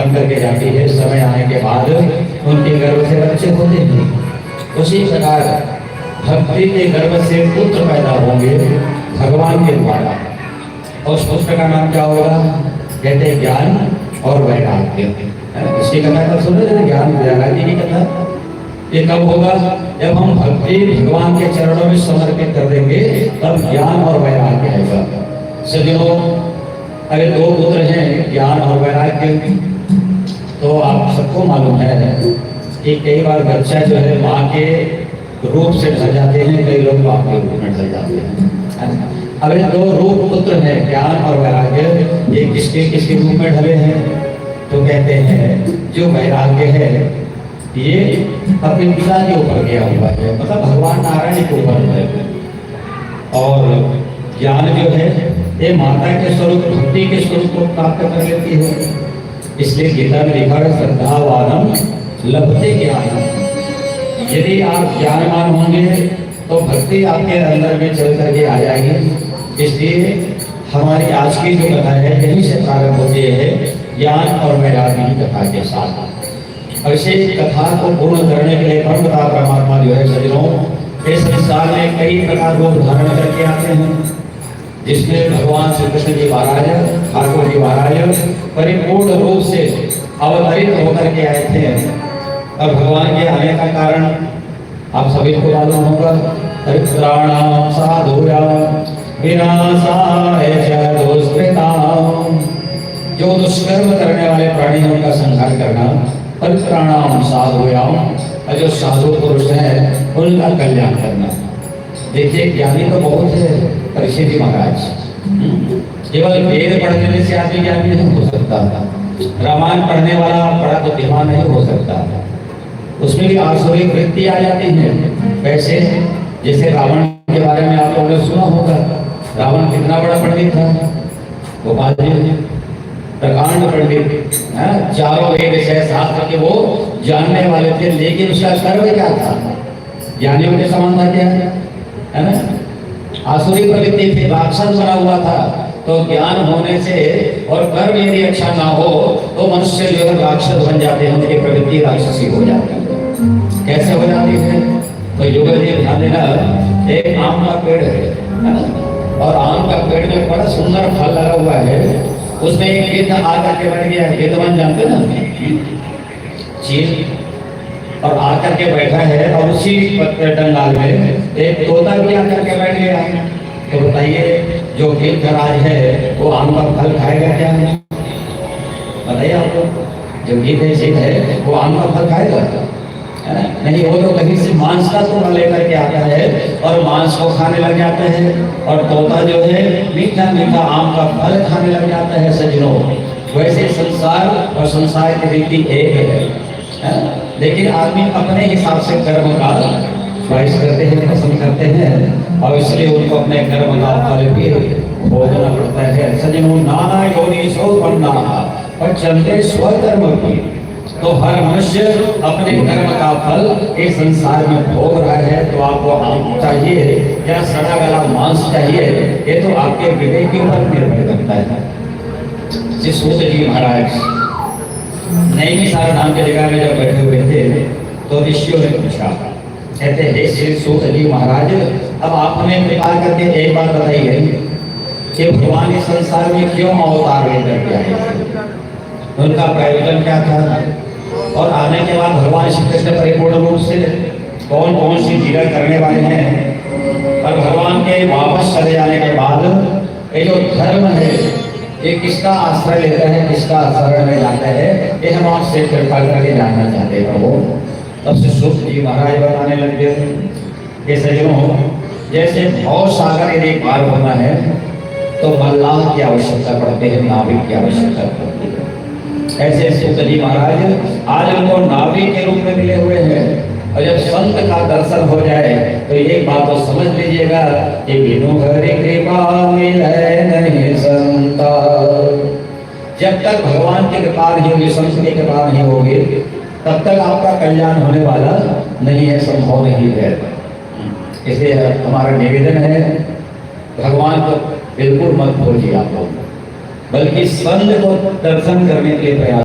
बन करके जाती है, समय आने के बाद उनके गर्भ से बच्चे होते हैं। उसी प्रकार भक्ति के गर्भ से पुत्र पैदा होंगे भगवान के द्वारा। और उस पुत्र का नाम क्या होगा? कहते हैं ज्ञान और वैराग्य। इसकी कथा कब सुने थे? ज्ञान वैराग्य की कथा। ये कब होगा? जब हम भक्ति भगवान के चरणों में समर्पित कर देंगे, तब ज्ञान और वैराग्य आएगा। सज्जनों, अगर दो पुत्र हैं ज्ञान और वैराग्य, तो आप सबको मालूम है कि कई बार बच्चा जो है माँ के रूप से ढल जाते हैं, कई लोग बाप के रूप में ढल जाते हैं। अब ये दो रूप पुत्र हैं ज्ञान और वैराग्य, ये किसके किसके रूप में ढले हैं? तो कहते हैं जो वैराग्य है ये अपने पिता के ऊपर गया हुआ है, मतलब भगवान नारायण के ऊपर है। और ज्ञान जो है ये माता के स्वरूप भक्ति के स्वरूप को प्राप्त कर लेती है। इसलिए गीता में लिखा है श्रद्धावानम लभते ज्ञानम। यदि आप ज्ञानवान होंगे तो भक्ति आपके अंदर में चल करके आ जाएगी। इसलिए हमारी आज की जो कथा है यहीं से प्रारंभ होती है ज्ञान और वैराग्य की कथा के साथ। ऐसे कथा को पूर्ण करने के लिए परमपिता परमात्मा जो है सज्जनों इस संसार में कई प्रकार रूप धारण करके आते हैं, जिसमें भगवान श्री कृष्ण जी महाराज ठाकुर जी महाराज परिपूर्ण रूप से अवतरित होकर के आए थे। और भगवान के आने का कारण आप सभी को मालूम होगा, परित्राणाम साधूनाम विनाशाय च दुष्कृताम। जो दुष्कर्म करने वाले प्राणियों का संहार करना, परित्राणाम साधूनाम, और जो साधु पुरुष हैं उनका कल्याण करना। देखिए ज्ञानी तो बहुत है परीक्षित जी महाराज, केवल वेद पढ़ लेने से आदमी ज्ञानी नहीं हो सकता, रामायण पढ़ने वाला बड़ा बुद्धिमान नहीं हो सकता, उसमें भी आसुरी वृत्ति आ जाती है। वैसे जैसे रावण के बारे में आप लोगों ने सुना होगा, रावण कितना बड़ा पंडित था, गोपाल जी प्रकांड पंडित, चारों वेद विषय शास्त्र के वो जानने वाले थे, लेकिन उसका कर्म क्या था? ज्ञानियों के समान था क्या? है ना? आसुरी प्रवृत्ति थी, राक्षस बना हुआ था। तो ज्ञान होने से और कर्म यदि अच्छा ना हो तो मनुष्य जो है राक्षस बन जाते हैं, उनकी प्रवृत्ति राक्षसी हो जाती है। कैसे हो जाती है? तो युगल जी ध्यान देना, एक आम का पेड़ है ना? और आम का पेड़ में बड़ा सुंदर फल लगा हुआ है, उसमें एक गिद्ध आकर के बैठ गया। गिद्धवन जानते ना चील, और आकर के बैठा है, और उसी डंगाल में एक तोता भी आकर के बैठ गया। तो बताइए जो गिद्ध राज है वो आम का फल खाएगा क्या? बताइए आपको, जो गिद्ध है वो आम का फल खाएगा? है ना? नहीं, वो तो कहीं से मांस का टुकड़ा लेकर के आता है और मांस को खाने लग जाता है, और तोता जो है मीठा मीठा आम का फल खाने लग जाता है। सज्जनों, वैसे संसार और संसार की रीति एक है, लेकिन आदमी अपने हिसाब से कर्म का ख्वाहिश करते हैं, पसंद करते हैं, और इसलिए उनको अपने कर्म का फल भी भोगना पड़ता है। सज्जनों, नाना योनि सो बन्ना और चलते स्वकर्म की। तो हर मनुष्य अपने कर्म का फल इस संसार में भोग रहा है। तो आपको आम चाहिए या सड़ा गला मांस चाहिए, ये तो आपके विवेक के ऊपर निर्भर करता है। श्री सूत जी महाराज नैमिषारण्य नाम की जगह में जब बैठे हुए थे तो ऋषियों ने पूछा, कहते हैं श्री सूत जी महाराज, अब आप हमें कृपा करके एक बात बताइए कि भगवान इस संसार में क्यों अवतार लेकर के आए? उनका प्रयोजन क्या था? और आने के बाद भगवान श्री कृष्ण परिपूर्ण रूप से कौन कौन सी लीला करने वाले हैं? और भगवान के वापस चले जाने के बाद ये जो धर्म है ये किसका आश्रय लेता है, किसका शरण में जाता है, ये हम आपसे कृपा करके जानना चाहते हैं प्रभु। तब से सूत जी महाराज बताने लग गए कि सज्जनों, जैसे भव सागर यदि पार होना है तो मल्लाह की आवश्यकता पड़ती है, नाविक की आवश्यकता पड़ती है। ऐसे सूत जी महाराज आज उनको नाविक के रूप में मिले हुए हैं। और जब संत का दर्शन हो जाए तो एक बात तो समझ लीजिएगा कि बिनु हरि कृपा मिले नहीं संता। जब तक भगवान की कृपा नहीं होगी, संत की कृपा नहीं होगी, तब तक आपका कल्याण होने वाला नहीं है, संभव नहीं है। इसलिए हमारा निवेदन है, भगवान को बिल्कुल मत भूलिए आप लोग, बल्कि संत को दर्शन करने के लिए प्रयास